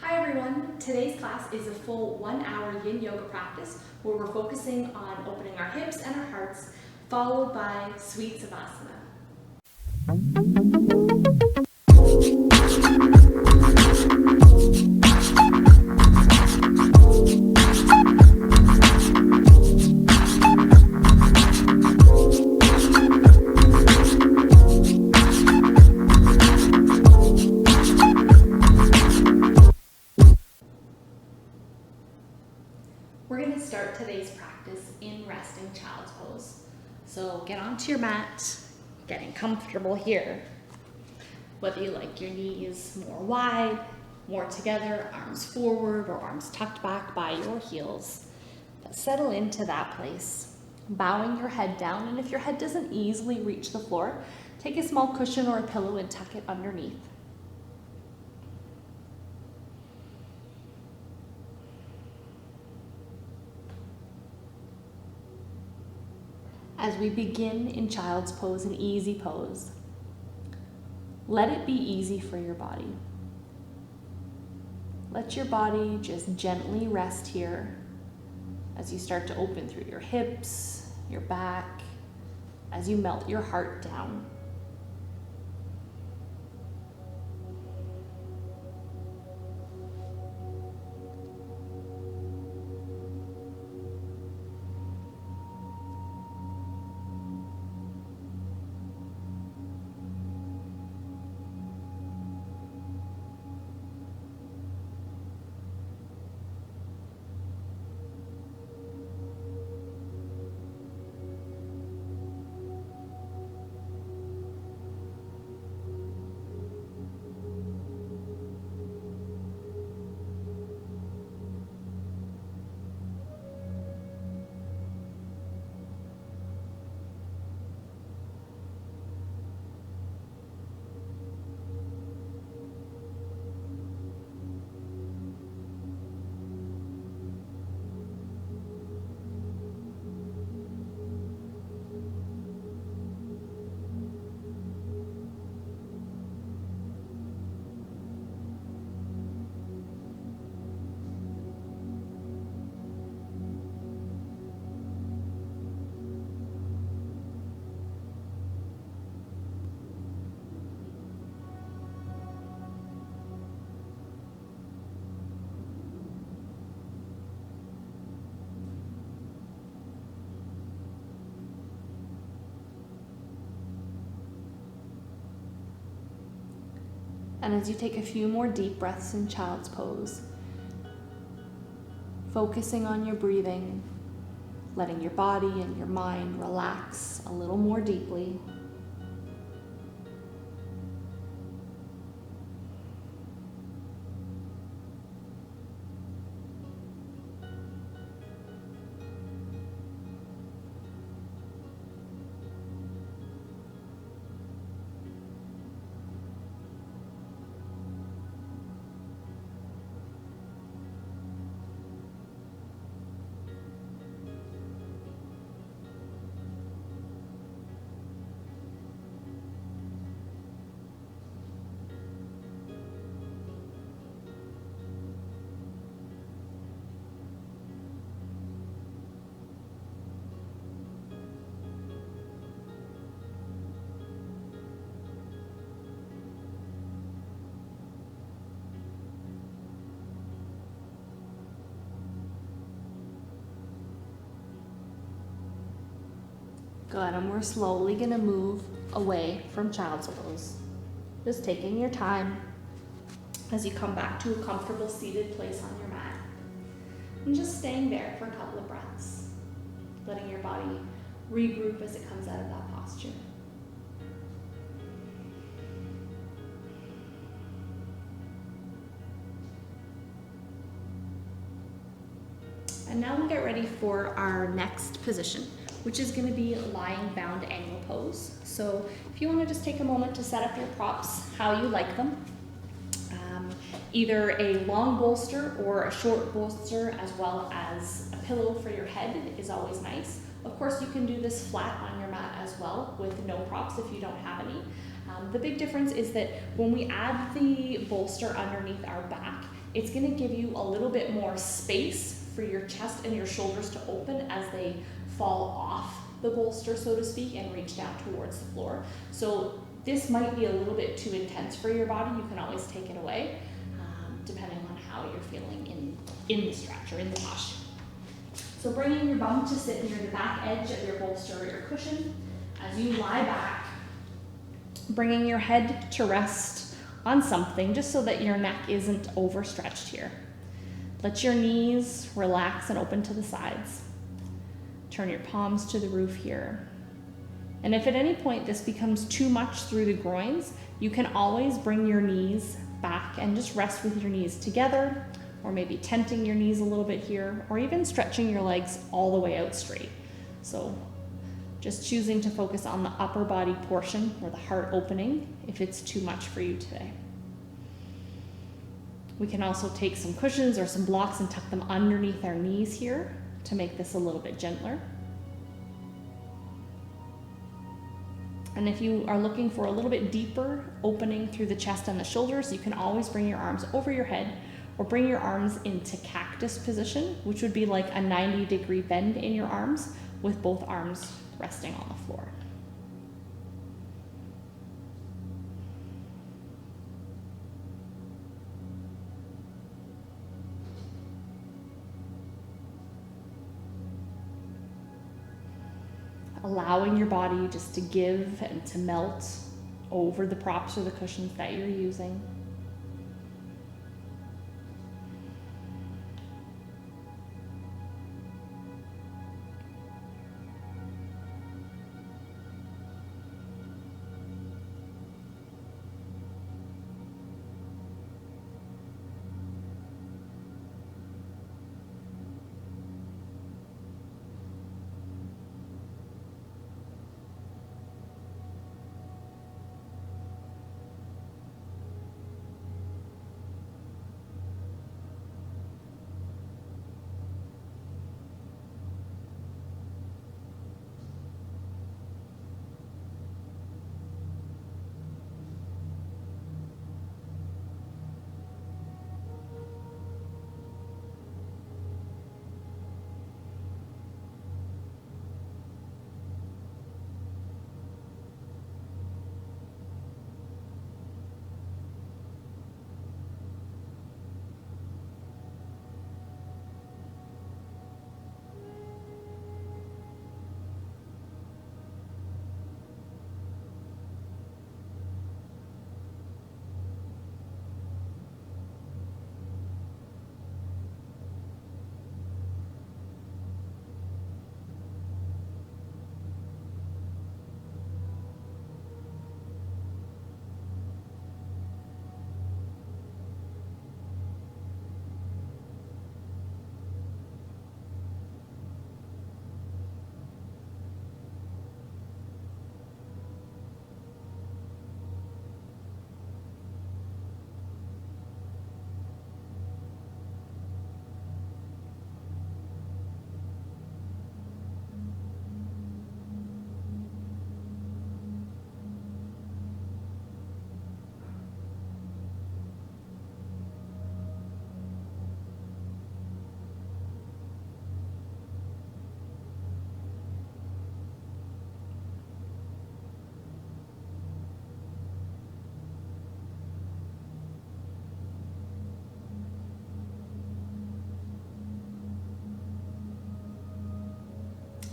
Hi everyone, today's class is a full 1 hour Yin Yoga practice where we're focusing on opening our hips and our hearts, followed by Sweet Savasana. We're going to start today's practice in resting child's pose. So get onto your mat, getting comfortable here. Whether you like your knees more wide, more together, arms forward or arms tucked back by your heels. But settle into that place, bowing your head down, and if your head doesn't easily reach the floor, take a small cushion or a pillow and tuck it underneath. As we begin in child's pose, an easy pose, let it be easy for your body. Let your body just gently rest here as you start to open through your hips, your back, as you melt your heart down. And as you take a few more deep breaths in child's pose, focusing on your breathing, letting your body and your mind relax a little more deeply. Good, and we're slowly going to move away from child's pose. Just taking your time as you come back to a comfortable seated place on your mat. And just staying there for a couple of breaths, letting your body regroup as it comes out of that posture. And now we'll get ready for our next position, which is going to be lying bound angle pose. So if you want to just take a moment to set up your props how you like them, either a long bolster or a short bolster, as well as a pillow for your head is always nice. Of course, you can do this flat on your mat as well with no props if you don't have any. The big difference is that when we add the bolster underneath our back, it's gonna give you a little bit more space for your chest and your shoulders to open as they fall off the bolster, so to speak, and reach down towards the floor. So this might be a little bit too intense for your body. You can always take it away, depending on how you're feeling in the stretch or in the posture. So bringing your bum to sit near the back edge of your bolster or your cushion. As you lie back, bringing your head to rest on something just so that your neck isn't overstretched here. Let your knees relax and open to the sides. Turn your palms to the roof here. And if at any point this becomes too much through the groins, you can always bring your knees back and just rest with your knees together, or maybe tenting your knees a little bit here, or even stretching your legs all the way out straight. So just choosing to focus on the upper body portion or the heart opening if it's too much for you today. We can also take some cushions or some blocks and tuck them underneath our knees here to make this a little bit gentler. And if you are looking for a little bit deeper opening through the chest and the shoulders, you can always bring your arms over your head or bring your arms into cactus position, which would be like a 90-degree bend in your arms with both arms resting on the floor. Allowing your body just to give and to melt over the props or the cushions that you're using.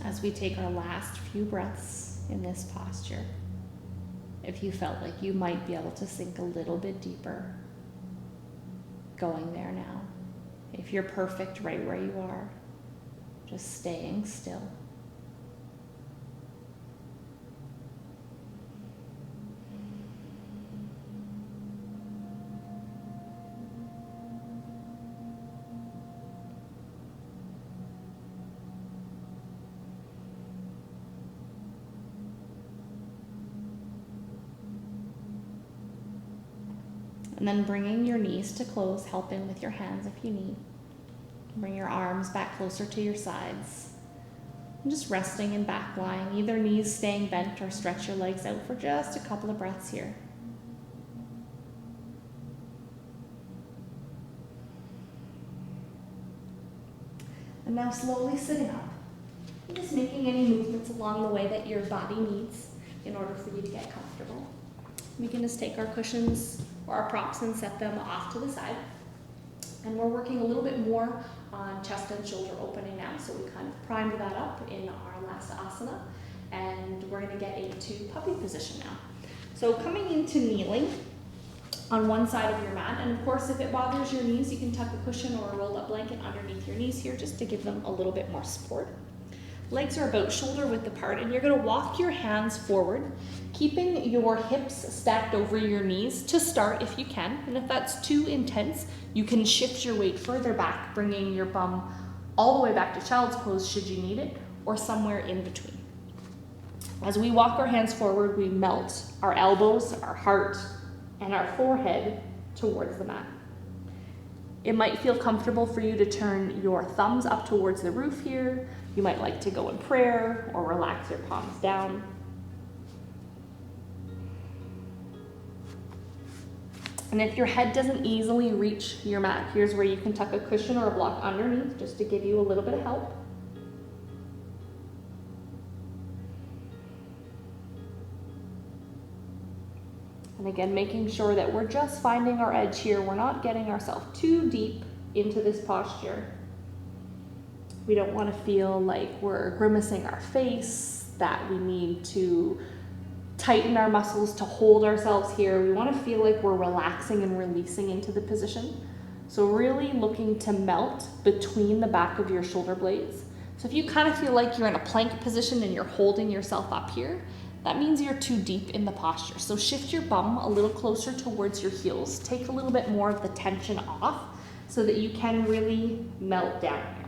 As we take our last few breaths in this posture, if you felt like you might be able to sink a little bit deeper, going there now. If you're perfect right where you are, just staying still. And then bringing your knees to close, help in with your hands if you need. Bring your arms back closer to your sides. And just resting in back lying, either knees staying bent or stretch your legs out for just a couple of breaths here. And now slowly sitting up. And just making any movements along the way that your body needs in order for you to get comfortable. We can just take our cushions or our props and set them off to the side. And we're working a little bit more on chest and shoulder opening now. So we kind of primed that up in our last asana. And we're going to get into puppy position now. So coming into kneeling on one side of your mat. And of course, if it bothers your knees, you can tuck a cushion or a rolled up blanket underneath your knees here just to give them a little bit more support. Legs are about shoulder width apart, and you're going to walk your hands forward, keeping your hips stacked over your knees to start if you can. And if that's too intense, you can shift your weight further back, bringing your bum all the way back to child's pose should you need it, or somewhere in between. As we walk our hands forward, we melt our elbows, our heart, and our forehead towards the mat. It might feel comfortable for you to turn your thumbs up towards the roof here. You might like to go in prayer or relax your palms down. And if your head doesn't easily reach your mat, here's where you can tuck a cushion or a block underneath just to give you a little bit of help. And again, making sure that we're just finding our edge here. We're not getting ourselves too deep into this posture. We don't want to feel like we're grimacing our face, that we need to tighten our muscles to hold ourselves here. We want to feel like we're relaxing and releasing into the position. So really looking to melt between the back of your shoulder blades. So if you kind of feel like you're in a plank position and you're holding yourself up here, that means you're too deep in the posture. So shift your bum a little closer towards your heels. Take a little bit more of the tension off so that you can really melt down here.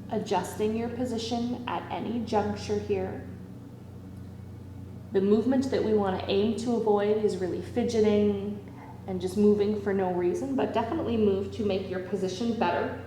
Adjusting your position at any juncture here. The movement that we want to aim to avoid is really fidgeting and just moving for no reason, but definitely move to make your position better.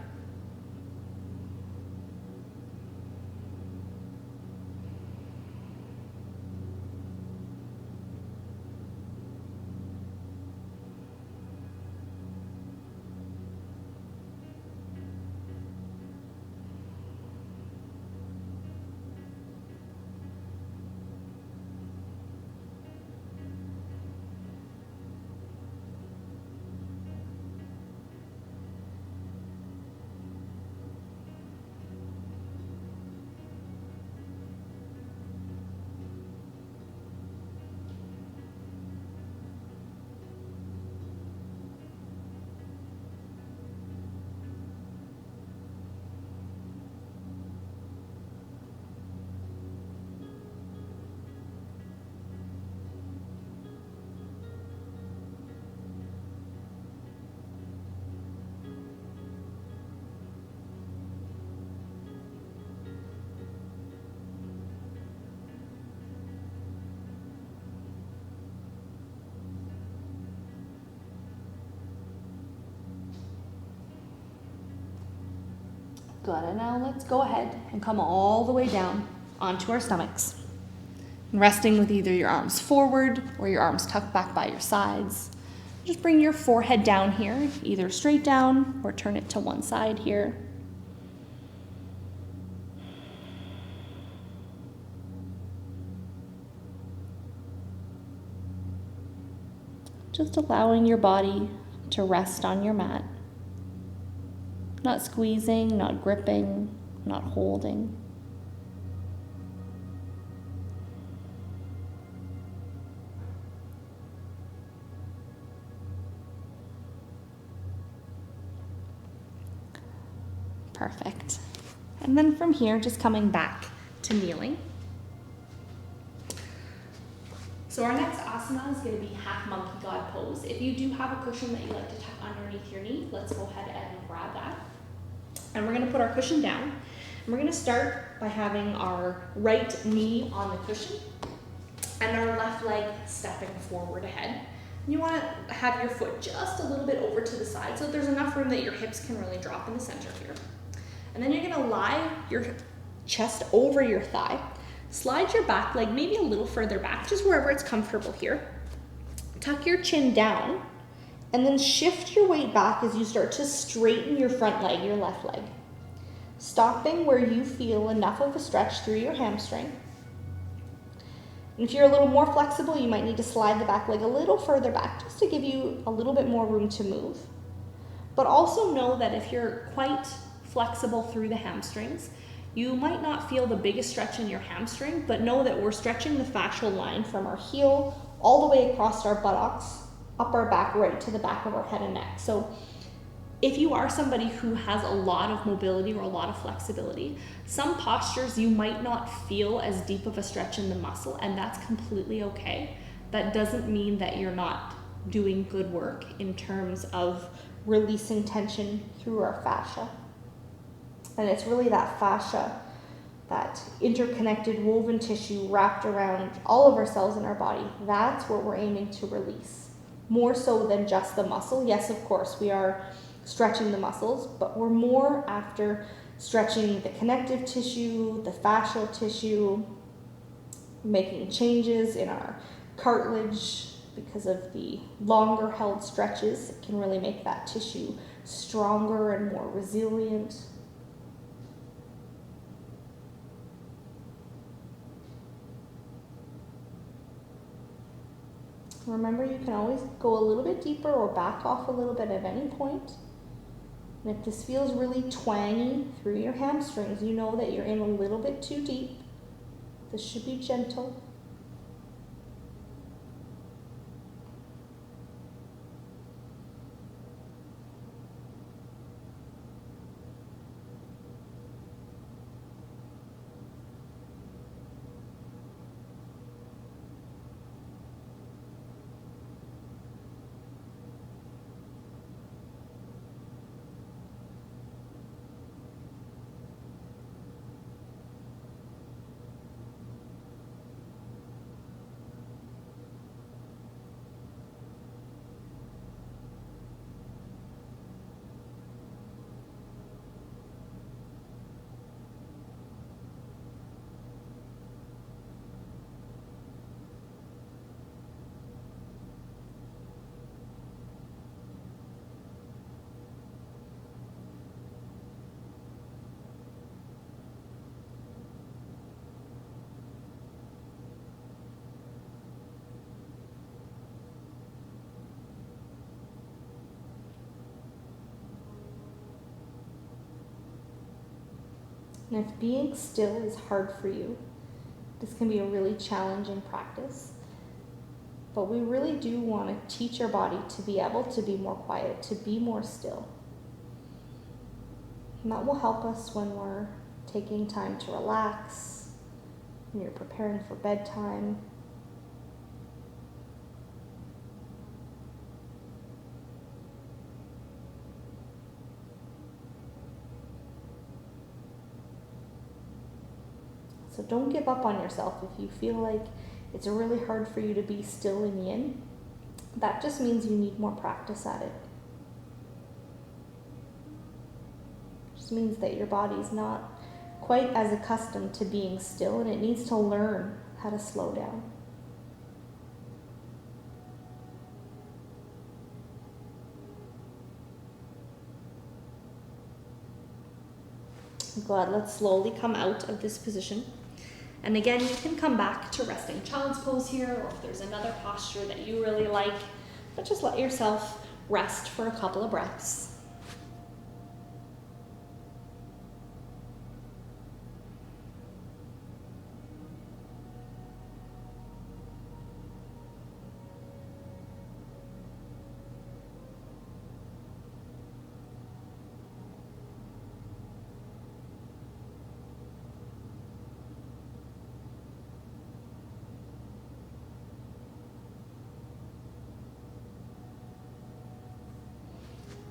Good, and now let's go ahead and come all the way down onto our stomachs. Resting with either your arms forward or your arms tucked back by your sides. Just bring your forehead down here, either straight down or turn it to one side here. Just allowing your body to rest on your mat. Not squeezing, not gripping, not holding. Perfect. And then from here, just coming back to kneeling. So our next asana is going to be half monkey god pose. If you do have a cushion that you like to tuck underneath your knee, let's go ahead and grab that. And we're going to put our cushion down. And we're going to start by having our right knee on the cushion and our left leg stepping forward ahead. You want to have your foot just a little bit over to the side so that there's enough room that your hips can really drop in the center here. And then you're going to lie your chest over your thigh. Slide your back leg maybe a little further back, just wherever it's comfortable here. Tuck your chin down and then shift your weight back as you start to straighten your front leg, your left leg. Stopping where you feel enough of a stretch through your hamstring. And if you're a little more flexible, you might need to slide the back leg a little further back just to give you a little bit more room to move. But also know that if you're quite flexible through the hamstrings, you might not feel the biggest stretch in your hamstring, but know that we're stretching the fascial line from our heel all the way across our buttocks, up our back, right to the back of our head and neck. So if you are somebody who has a lot of mobility or a lot of flexibility, some postures you might not feel as deep of a stretch in the muscle, and that's completely okay. That doesn't mean that you're not doing good work in terms of releasing tension through our fascia. And it's really that fascia, that interconnected woven tissue wrapped around all of our cells in our body. That's what we're aiming to release, more so than just the muscle. Yes, of course, we are stretching the muscles, but we're more after stretching the connective tissue, the fascial tissue, making changes in our cartilage because of the longer held stretches. It can really make that tissue stronger and more resilient. Remember, you can always go a little bit deeper or back off a little bit at any point. And if this feels really twangy through your hamstrings, you know that you're in a little bit too deep. This should be gentle. And if being still is hard for you, this can be a really challenging practice. But we really do want to teach our body to be able to be more quiet, to be more still. And that will help us when we're taking time to relax, when you're preparing for bedtime. So don't give up on yourself if you feel like it's really hard for you to be still in yin. That just means you need more practice at it. It just means that your body's not quite as accustomed to being still, and it needs to learn how to slow down. Good, let's slowly come out of this position. And again, you can come back to resting child's pose here, or if there's another posture that you really like, but just let yourself rest for a couple of breaths.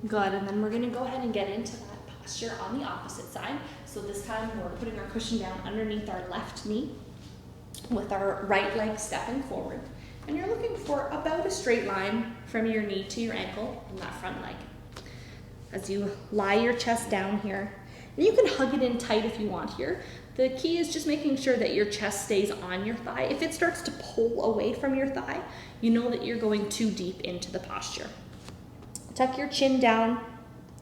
Good, and then we're gonna go ahead and get into that posture on the opposite side. So this time we're putting our cushion down underneath our left knee with our right leg stepping forward. And you're looking for about a straight line from your knee to your ankle on that front leg. As you lie your chest down here, and you can hug it in tight if you want here. The key is just making sure that your chest stays on your thigh. If it starts to pull away from your thigh, you know that you're going too deep into the posture. Tuck your chin down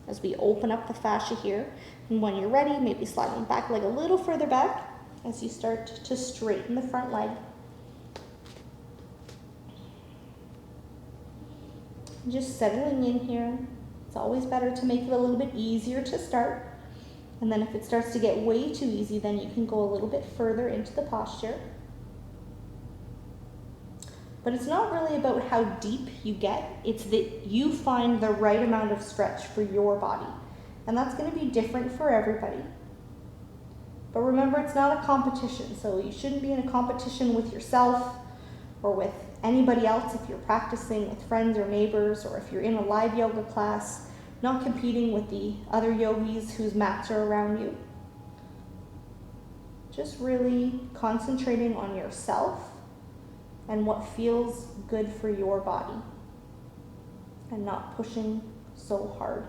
as we open up the fascia here. And when you're ready, maybe sliding back leg a little further back as you start to straighten the front leg. Just settling in here. It's always better to make it a little bit easier to start. And then if it starts to get way too easy, then you can go a little bit further into the posture. But it's not really about how deep you get, it's that you find the right amount of stretch for your body. And that's going to be different for everybody. But remember, it's not a competition, so you shouldn't be in a competition with yourself or with anybody else if you're practicing with friends or neighbors, or if you're in a live yoga class, not competing with the other yogis whose mats are around you. Just really concentrating on yourself and what feels good for your body, and not pushing so hard.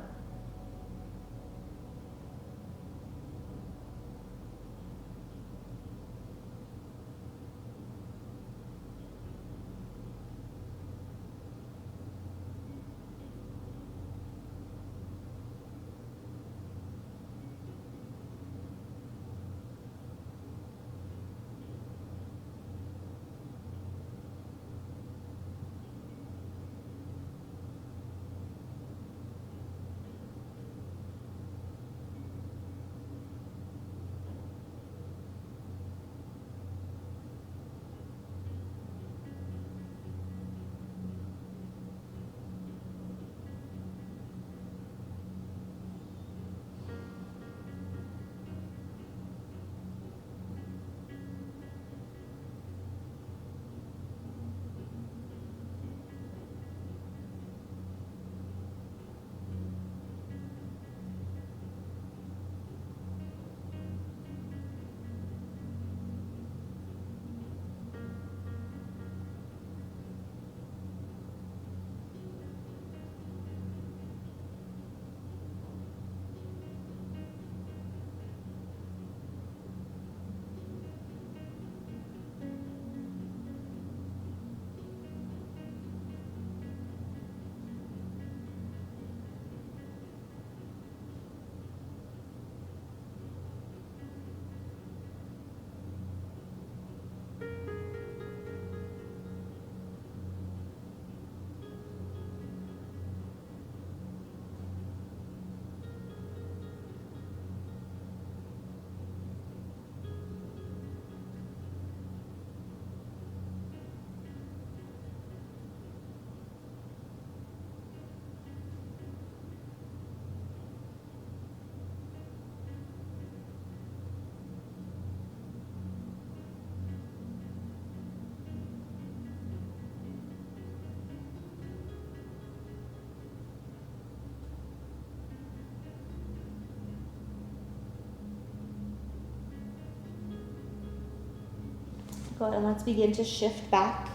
Good, and let's begin to shift back,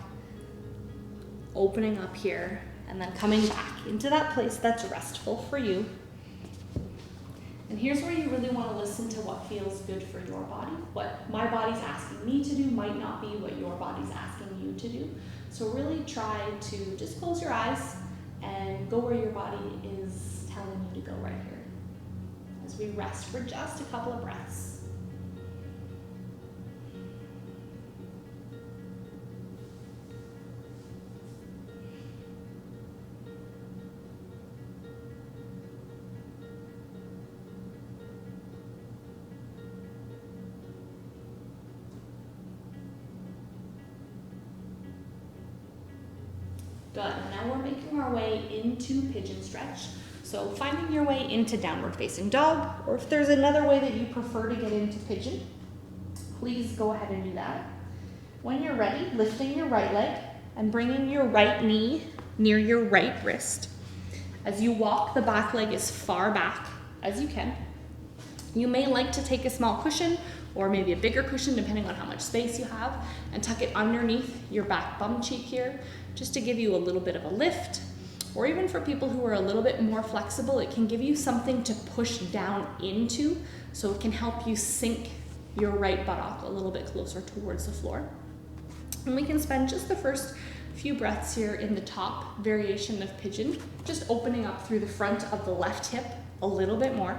opening up here, and then coming back into that place that's restful for you. And here's where you really want to listen to what feels good for your body. What my body's asking me to do might not be what your body's asking you to do. So really try to just close your eyes and go where your body is telling you to go right here, as we rest for just a couple of breaths. Good, and now we're making our way into pigeon stretch. So finding your way into downward facing dog, or if there's another way that you prefer to get into pigeon, please go ahead and do that. When you're ready, lifting your right leg and bringing your right knee near your right wrist. As you walk the back leg as far back as you can. You may like to take a small cushion or maybe a bigger cushion depending on how much space you have, and tuck it underneath your back bum cheek here just to give you a little bit of a lift. Or even for people who are a little bit more flexible, it can give you something to push down into, so it can help you sink your right buttock a little bit closer towards the floor. And we can spend just the first few breaths here in the top variation of pigeon, just opening up through the front of the left hip a little bit more.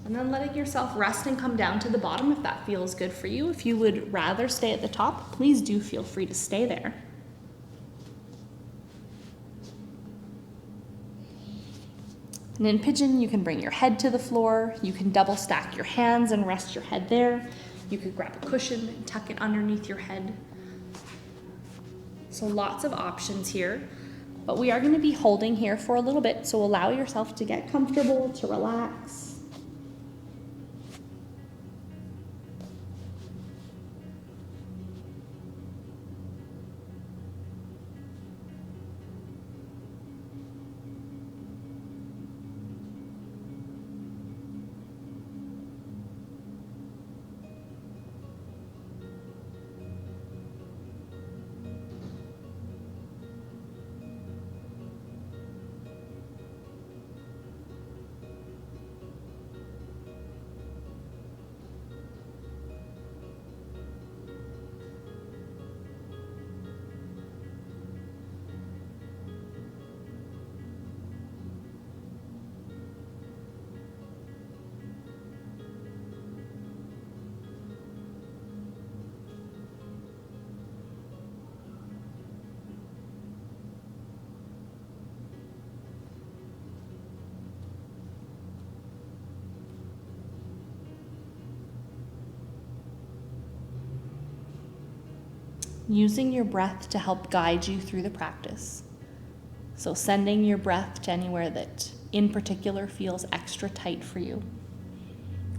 And then letting yourself rest and come down to the bottom if that feels good for you. If you would rather stay at the top, please do feel free to stay there. And in pigeon, you can bring your head to the floor. You can double stack your hands and rest your head there. You could grab a cushion and tuck it underneath your head. So lots of options here, but we are going to be holding here for a little bit. So allow yourself to get comfortable, to relax. Using your breath to help guide you through the practice. So sending your breath to anywhere that in particular feels extra tight for you.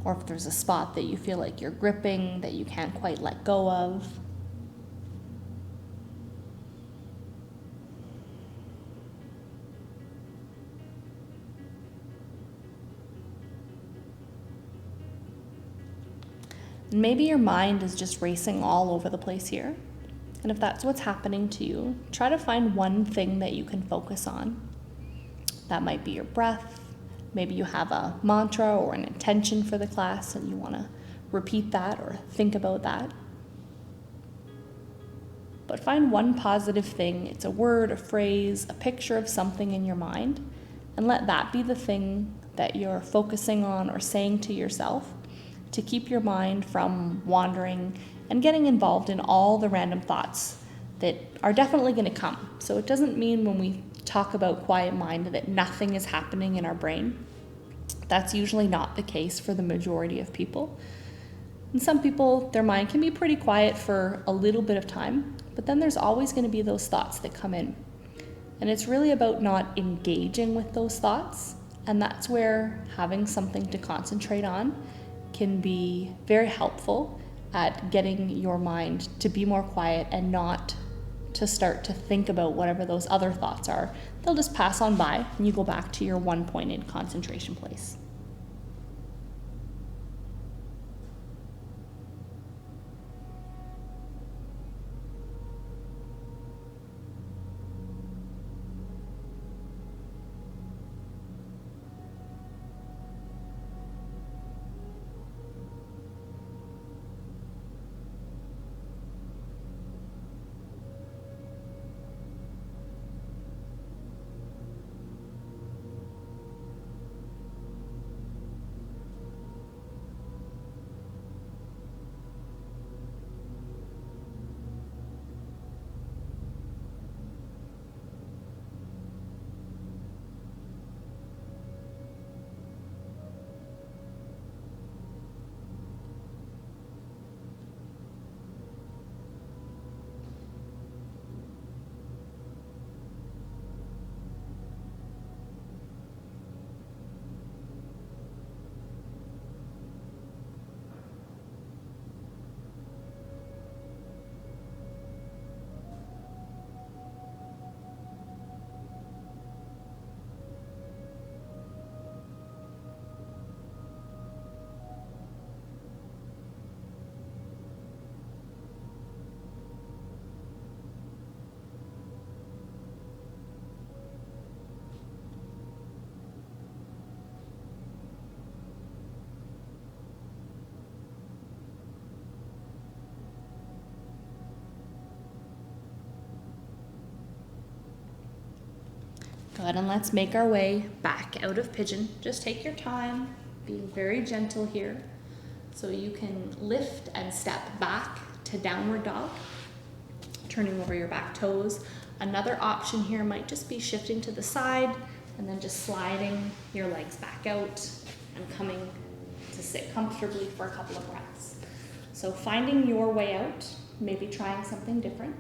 Or if there's a spot that you feel like you're gripping that you can't quite let go of. And maybe your mind is just racing all over the place here. And if that's what's happening to you, try to find one thing that you can focus on. That might be your breath. Maybe you have a mantra or an intention for the class and you want to repeat that or think about that. But find one positive thing. It's a word, a phrase, a picture of something in your mind, and let that be the thing that you're focusing on or saying to yourself to keep your mind from wandering and getting involved in all the random thoughts that are definitely going to come. So it doesn't mean when we talk about quiet mind that nothing is happening in our brain. That's usually not the case for the majority of people. And some people, their mind can be pretty quiet for a little bit of time, but then there's always going to be those thoughts that come in. And it's really about not engaging with those thoughts, and that's where having something to concentrate on can be very helpful at getting your mind to be more quiet and not to start to think about whatever those other thoughts are. They'll just pass on by and you go back to your one-pointed concentration place. Good, and let's make our way back out of pigeon. Just take your time, being very gentle here. So you can lift and step back to downward dog, turning over your back toes. Another option here might just be shifting to the side and then just sliding your legs back out and coming to sit comfortably for a couple of breaths. So finding your way out, maybe trying something different.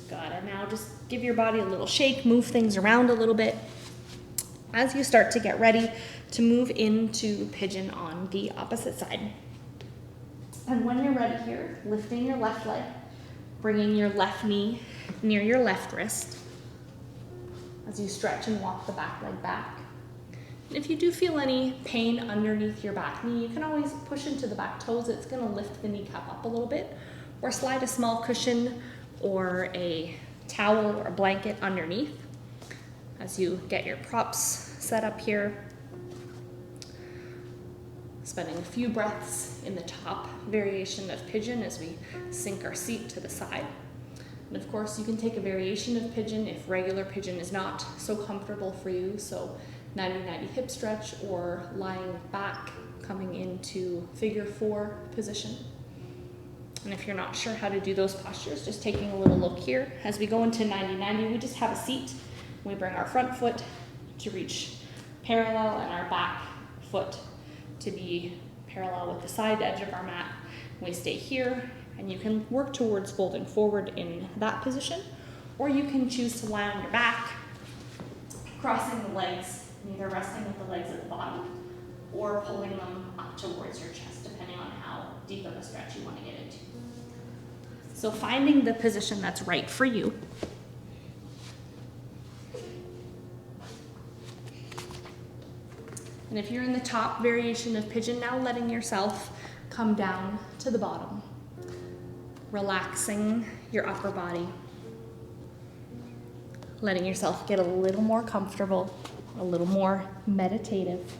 Good, and now just give your body a little shake, move things around a little bit as you start to get ready to move into pigeon on the opposite side. And when you're ready here, lifting your left leg, bringing your left knee near your left wrist as you stretch and walk the back leg back. And if you do feel any pain underneath your back knee, you can always push into the back toes. It's going to lift the kneecap up a little bit, or slide a small cushion or a towel or a blanket underneath as you get your props set up here. Spending a few breaths in the top variation of pigeon as we sink our seat to the side. And of course, you can take a variation of pigeon if regular pigeon is not so comfortable for you. So 90-90 hip stretch, or lying back, coming into figure 4 position. And if you're not sure how to do those postures, just taking a little look here. As we go into 90-90, we just have a seat. We bring our front foot to reach parallel and our back foot to be parallel with the side edge of our mat. We stay here, and you can work towards folding forward in that position, or you can choose to lie on your back, crossing the legs, either resting with the legs at the bottom or pulling them up towards your chest, depending on how deep of a stretch you want to get into. So finding the position that's right for you. And if you're in the top variation of pigeon, now letting yourself come down to the bottom, relaxing your upper body, letting yourself get a little more comfortable, a little more meditative.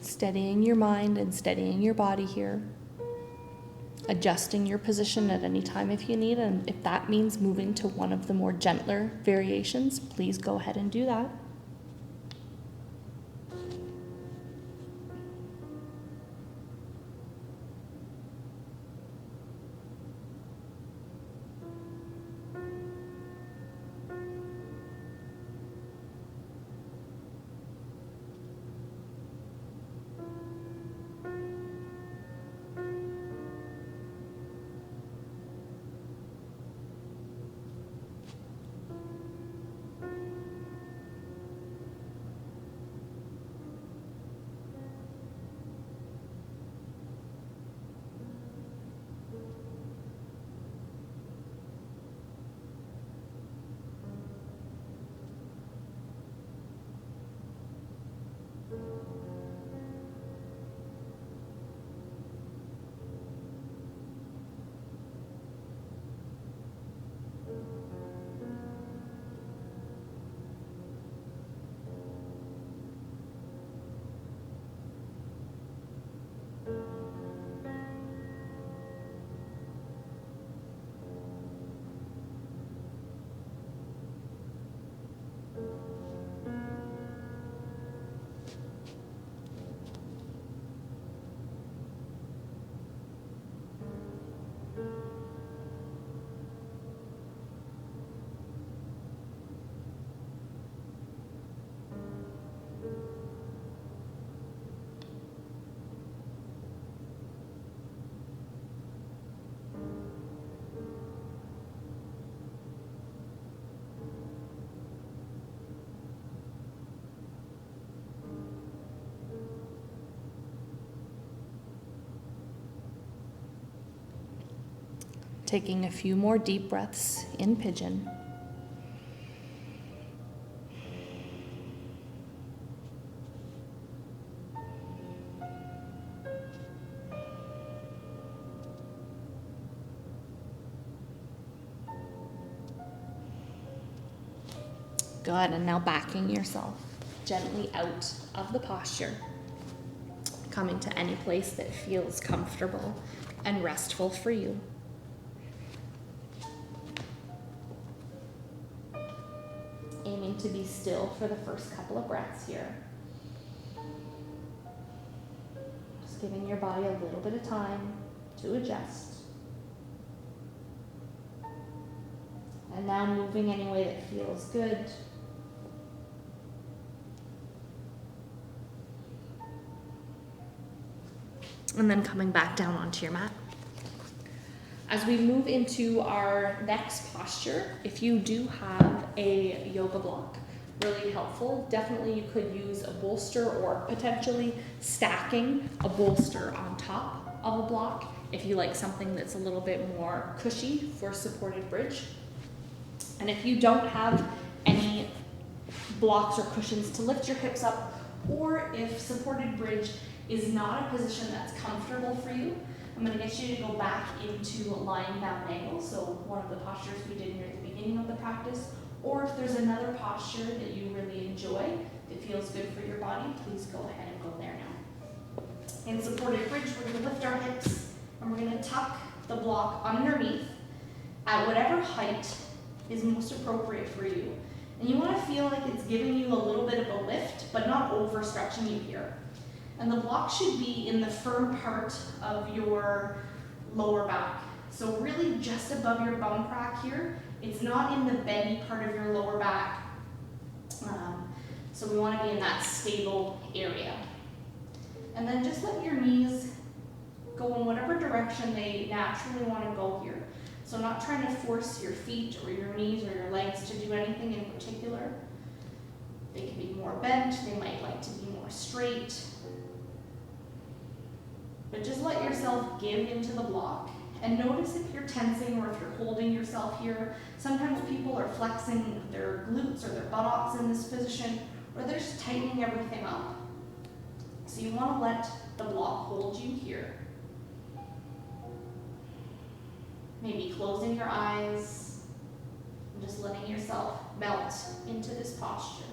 Steadying your mind and steadying your body here. Adjusting your position at any time if you need, and if that means moving to one of the more gentler variations, please go ahead and do that. Taking a few more deep breaths in pigeon. Good, and now backing yourself gently out of the posture, coming to any place that feels comfortable and restful for you. Aiming to be still for the first couple of breaths here. Just giving your body a little bit of time to adjust. And now moving any way that feels good. And then coming back down onto your mat. As we move into our next posture, if you do have a yoga block, really helpful. Definitely you could use a bolster or potentially stacking a bolster on top of a block if you like something that's a little bit more cushy for supported bridge. And if you don't have any blocks or cushions to lift your hips up, or if supported bridge is not a position that's comfortable for you, I'm going to get you to go back into lying down angle, so one of the postures we did near the beginning of the practice, or if there's another posture that you really enjoy that feels good for your body, please go ahead and go there now. In supported bridge, we're going to lift our hips and we're going to tuck the block underneath at whatever height is most appropriate for you. And you want to feel like it's giving you a little bit of a lift, but not overstretching you here. And the block should be in the firm part of your lower back. So really just above your bum crack here. It's not in the bendy part of your lower back. So we want to be in that stable area. And then just let your knees go in whatever direction they naturally want to go here. So not trying to force your feet or your knees or your legs to do anything in particular. They can be more bent, they might like to be more straight. But just let yourself give into the block. And notice if you're tensing or if you're holding yourself here. Sometimes people are flexing their glutes or their buttocks in this position, or they're just tightening everything up. So you want to let the block hold you here. Maybe closing your eyes and just letting yourself melt into this posture.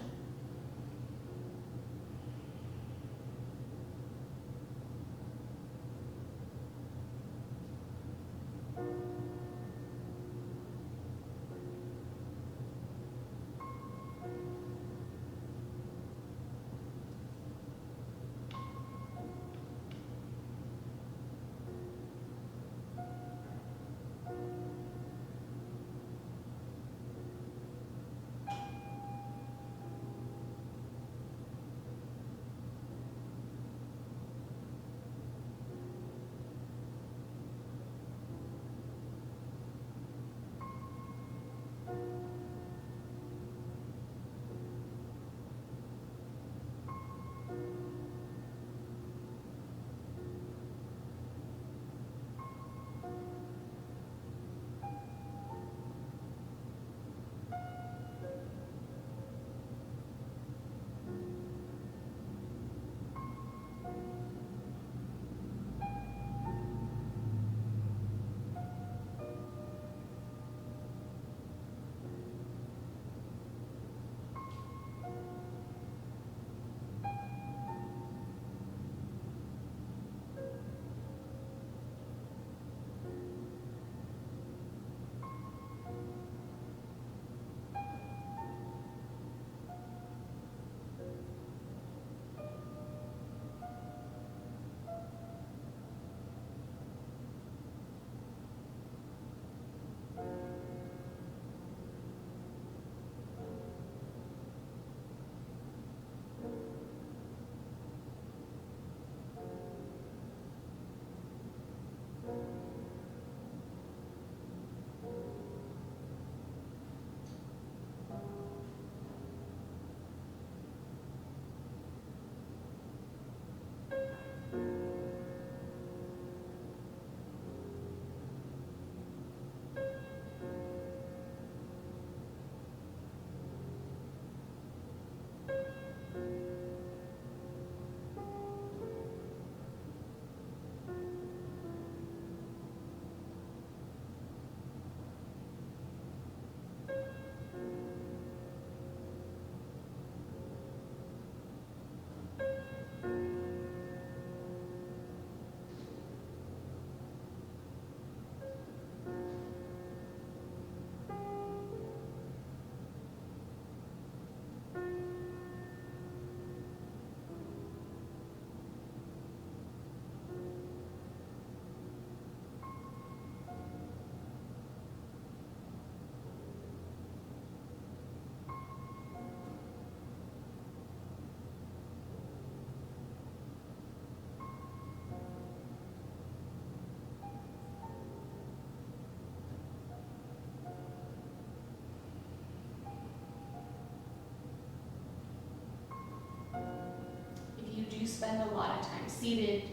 spend a lot of time seated,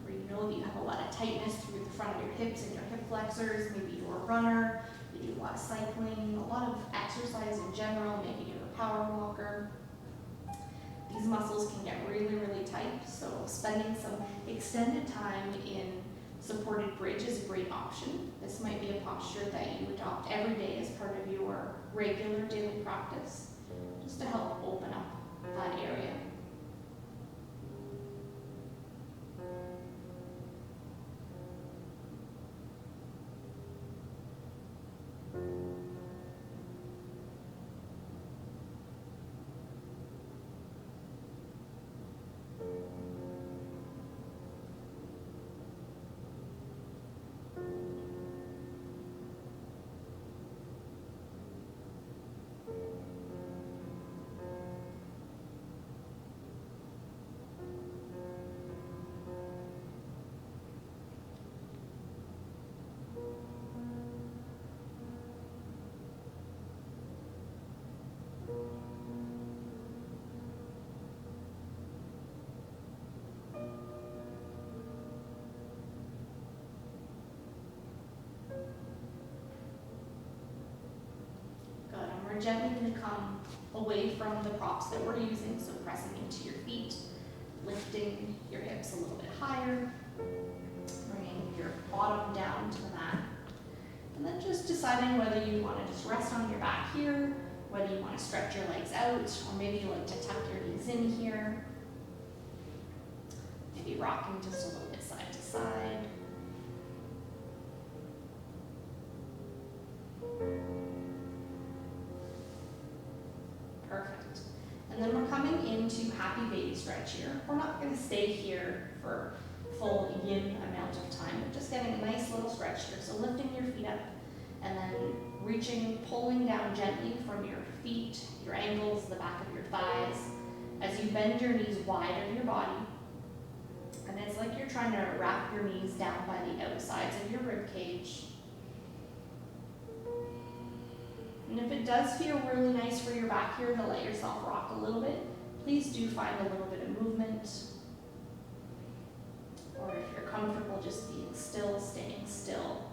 or you know that you have a lot of tightness through the front of your hips and your hip flexors, maybe you're a runner, you do a lot of cycling, a lot of exercise in general, maybe you're a power walker. These muscles can get really, really tight, so spending some extended time in supported bridge is a great option. This might be a posture that you adopt every day as part of your regular daily practice, just to help open up that area. We're gently going to come away from the props that we're using, so pressing into your feet, lifting your hips a little bit higher, bringing your bottom down to the mat, and then just deciding whether you want to just rest on your back here, whether you want to stretch your legs out, or maybe you like to tuck your knees in here, maybe rocking just a little bit side to side. Perfect. And then we're coming into happy baby stretch here. We're not going to stay here for full yin amount of time. We're just getting a nice little stretch here. So lifting your feet up and then reaching, pulling down gently from your feet, your ankles, the back of your thighs, as you bend your knees wide of your body. And it's like you're trying to wrap your knees down by the outsides of your rib cage. And if it does feel really nice for your back here to let yourself rock a little bit, please do find a little bit of movement. Or if you're comfortable just being still, staying still.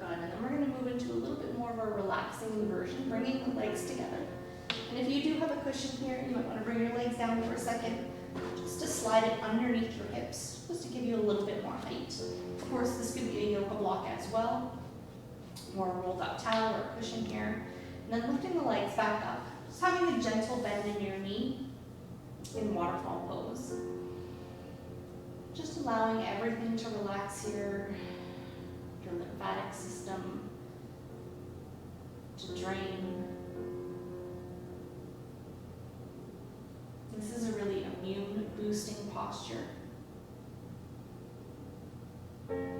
And then we're going to move into a little bit more of a relaxing version, bringing the legs together. And if you do have a cushion here, you might want to bring your legs down for a second, just to slide it underneath your hips, just to give you a little bit more height. Of course, this could be a yoga block as well, or a rolled up towel or a cushion here. And then lifting the legs back up, just having a gentle bend in your knee in waterfall pose. Just allowing everything to relax here. Your lymphatic system to drain. This is a really immune boosting posture. And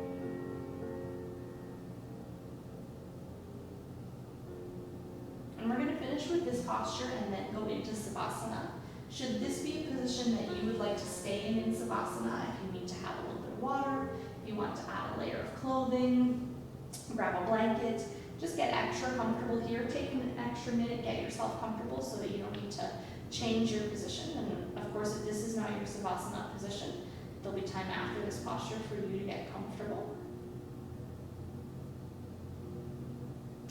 we're going to finish with this posture and then go into Savasana. Should this be a position that you would like to stay in Savasana, if you need to have a little bit of water, if you want to add a layer of clothing, grab a blanket, just get extra comfortable here. Take an extra minute, get yourself comfortable so that you don't need to change your position. And of course, if this is not your Savasana position, there'll be time after this posture for you to get comfortable.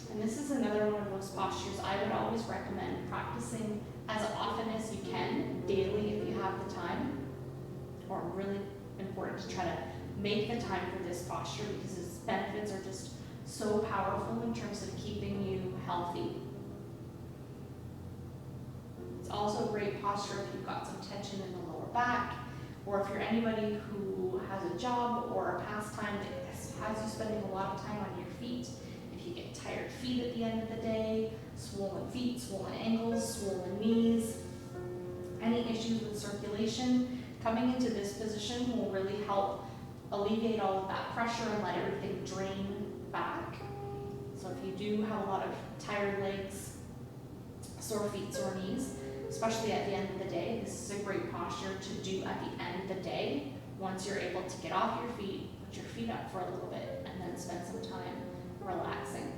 And this is another one of those postures I would always recommend practicing as often as you can, daily if you have the time, or really important to try to make the time for this posture because its benefits are just so powerful in terms of keeping you healthy. It's also a great posture if you've got some tension in the lower back, or if you're anybody who has a job or a pastime that has you spending a lot of time on your feet. If you get tired feet at the end of the day, swollen feet, swollen ankles, swollen knees, any issues with circulation, coming into this position will really help alleviate all of that pressure and let everything drain back. So if you do have a lot of tired legs, sore feet, sore knees, especially at the end of the day, this is a great posture to do at the end of the day. Once you're able to get off your feet, put your feet up for a little bit, and then spend some time relaxing.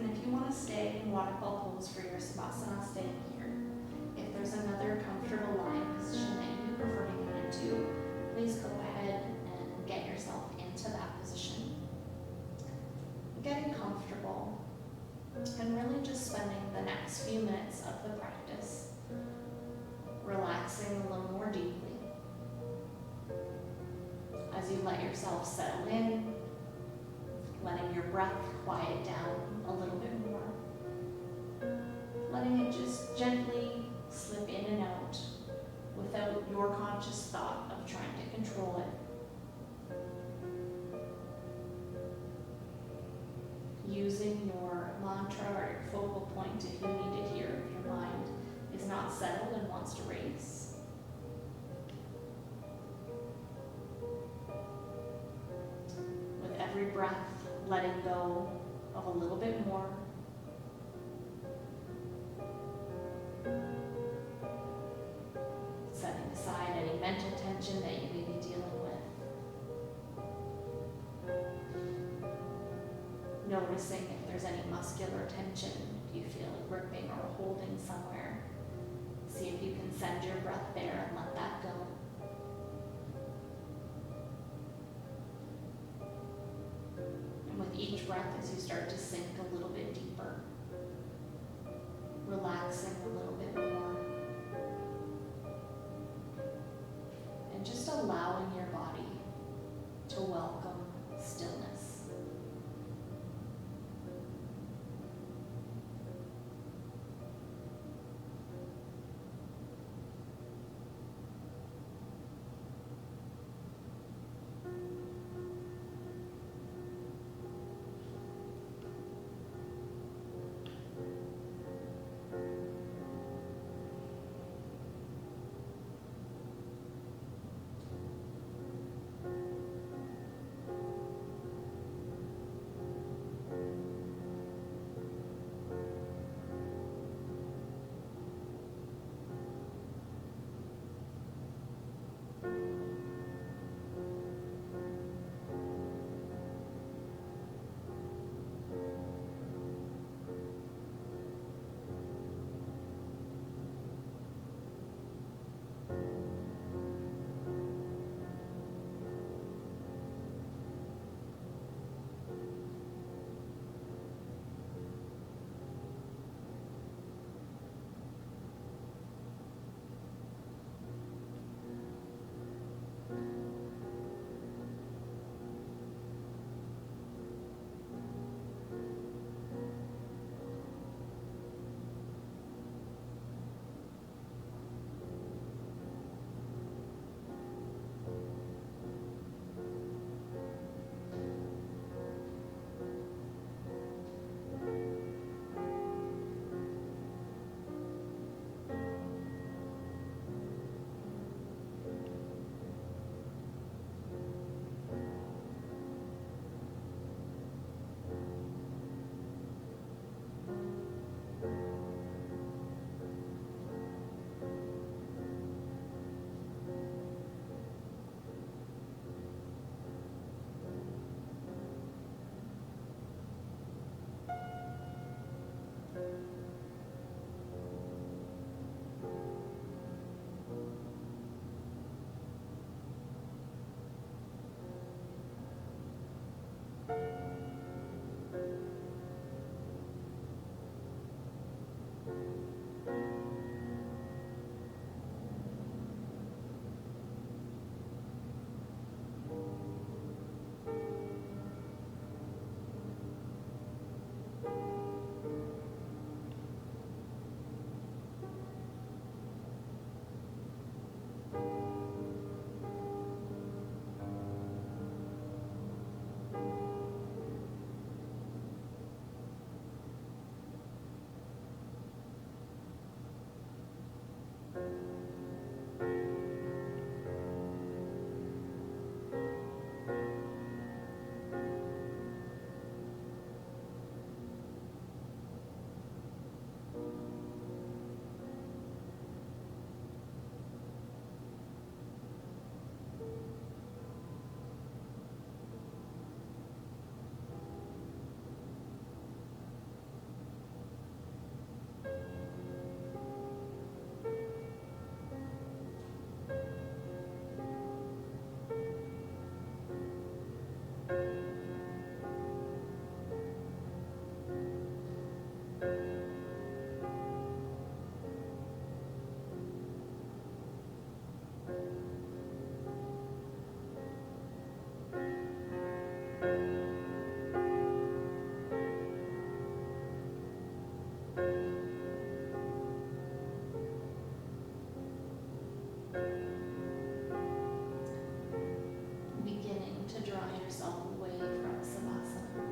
And if you want to stay in waterfall pose for your Savasana, stay here. If there's another comfortable lying position that you prefer to get into, please go ahead and get yourself into that position. Getting comfortable and really just spending the next few minutes of the practice relaxing a little more deeply as you let yourself settle in, letting your breath quiet down a little bit more, letting it just gently slip in and out without your conscious thought of trying to control it. Using your mantra or your focal point if you need it here, if your mind is not settled and wants to race. With every breath, letting go of a little bit more. Setting aside any mental tension that you may be dealing with. Noticing if there's any muscular tension, if you feel it gripping or holding somewhere. See if you can send your breath there and let that go. With each breath, as you start to sink a little bit deeper, relaxing a little bit more, and just allowing your body to welcome stillness. Beginning to draw yourself away from Savasana.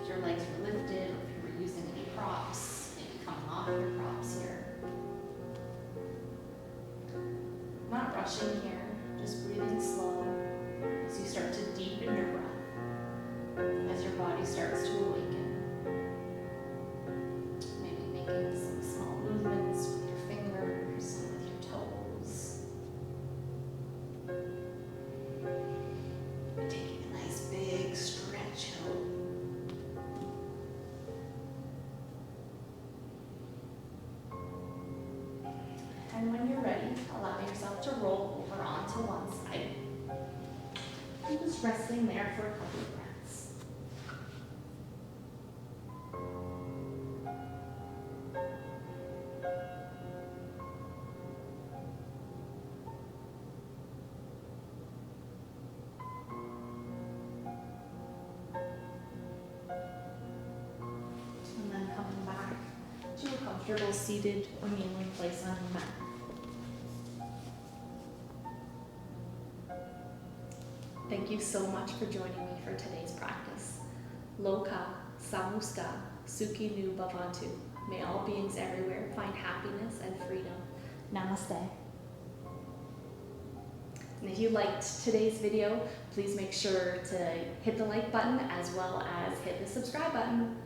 If your legs were lifted, or if you were using any props, maybe coming off your props here. Not rushing here, just breathing slow as you start to deepen your breath, as your body starts to awaken. Maybe making some small movements with your fingers and with your toes. Taking a nice big stretch out. And when you're ready, allow yourself to roll over onto one side. And just resting there for a couple of breaths. And then coming back to a comfortable seated or kneeling place on your mat. Thank you so much for joining me for today's practice. Loka Samuska Sukhi Nu Bhavantu. May all beings everywhere find happiness and freedom. Namaste. And if you liked today's video, please make sure to hit the like button as well as hit the subscribe button.